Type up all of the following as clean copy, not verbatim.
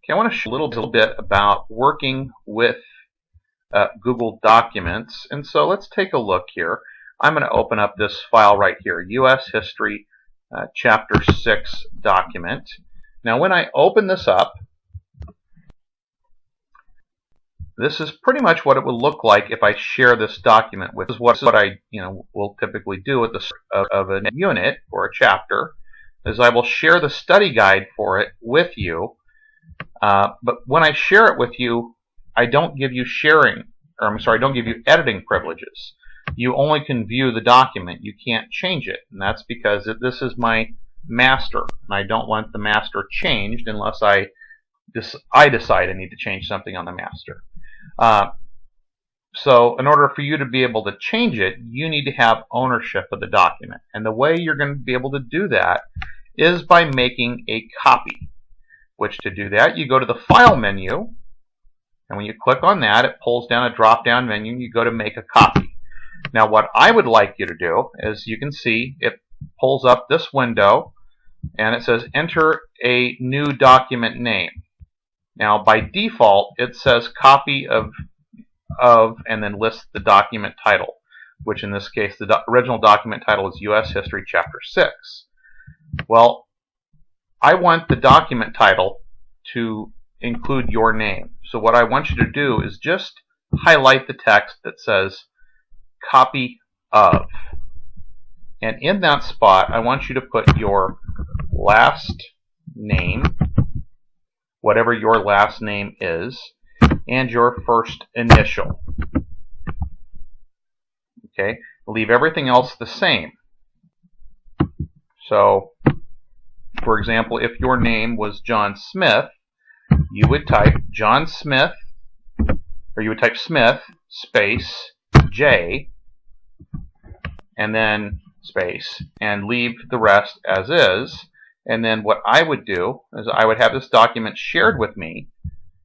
Okay, I want to show a little bit about working with Google Documents. And so let's take a look here. I'm going to open up this file right here, U.S. History Chapter 6 document. Now when I open this up, this is pretty much what it would look like if I share this document with. This is what I will typically do at the start of a unit or a chapter, is I will share the study guide for it with you. But when I share it with you, I don't give you I don't give you editing privileges. You only can view the document. You can't change it, and that's because this is my master, and I don't want the master changed unless I decide I need to change something on the master. So in order for you to be able to change it, you need to have ownership of the document. And the way you're going to be able to do that is by making a copy. Which to do that, you go to the File menu, and when you click on that, it pulls down a drop-down menu, and you go to Make a Copy. Now what I would like you to do is, you can see it pulls up this window, and it says Enter a new document name. Now by default, it says Copy of and then lists the document title, which in this case, the original document title is U.S. History Chapter 6. Well, I want the document title to include your name. So what I want you to do is just highlight the text that says Copy of. And in that spot, I want you to put your last name, whatever your last name is, and your first initial. Okay? Leave everything else the same. So, for example, if your name was John Smith, you would type John Smith, or you would type Smith space J, and then space, and leave the rest as is. And then what I would do is I would have this document shared with me,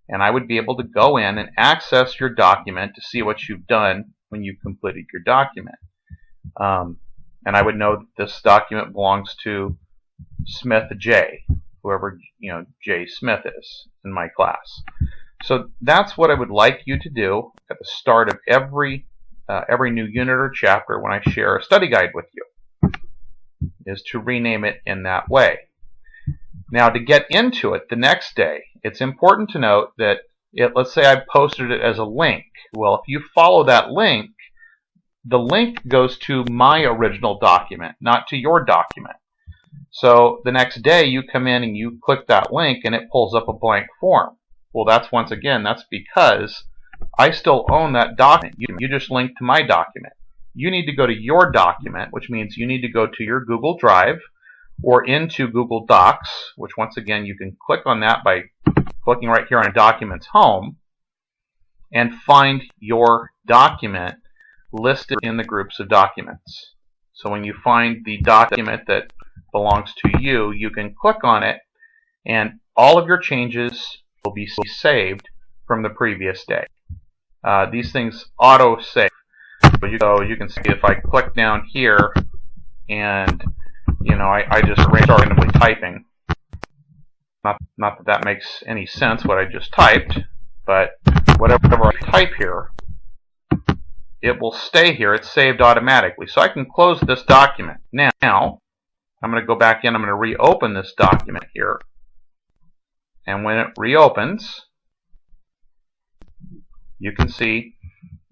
and I would be able to go in and access your document to see what you've done when you've completed your document. And I would know that this document belongs to Smith J, whoever J Smith is in my class. So that's what I would like you to do at the start of every new unit or chapter when I share a study guide with you, is to rename it in that way. Now to get into it the next day, it's important to note that let's say I posted it as a link. Well, if you follow that link, the link goes to my original document, not to your document. So the next day you come in and you click that link and it pulls up a blank form. Well, that's because I still own that document. You just linked to my document. You need to go to your document, which means you need to go to your Google Drive or into Google Docs, which once again you can click on that by clicking right here on Documents Home, and find your document listed in the groups of documents. So when you find the document that belongs to you, you can click on it, and all of your changes will be saved from the previous day. These things auto-save. So you can see if I click down here and I just start randomly typing. Not that makes any sense what I just typed, but whatever I type here, it will stay here. It's saved automatically. So I can close this document. Now, I'm going to go back in. I'm going to reopen this document here. And when it reopens, you can see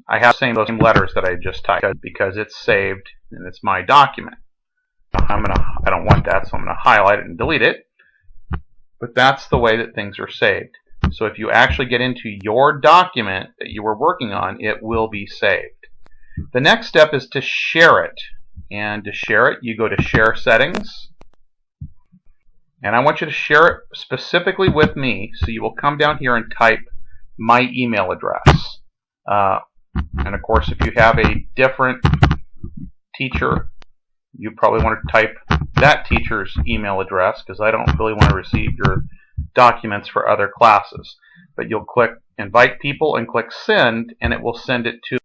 I have those same letters that I just typed because it's saved and it's my document. I don't want that, so I'm going to highlight it and delete it. But that's the way that things are saved. So if you actually get into your document that you were working on, it will be saved. The next step is to share it. And to share it, you go to Share Settings. And I want you to share it specifically with me, so you will come down here and type my email address. And of course, if you have a different teacher, you probably want to type that teacher's email address, because I don't really want to receive your documents for other classes. But you'll click Invite People and click Send, and it will send it to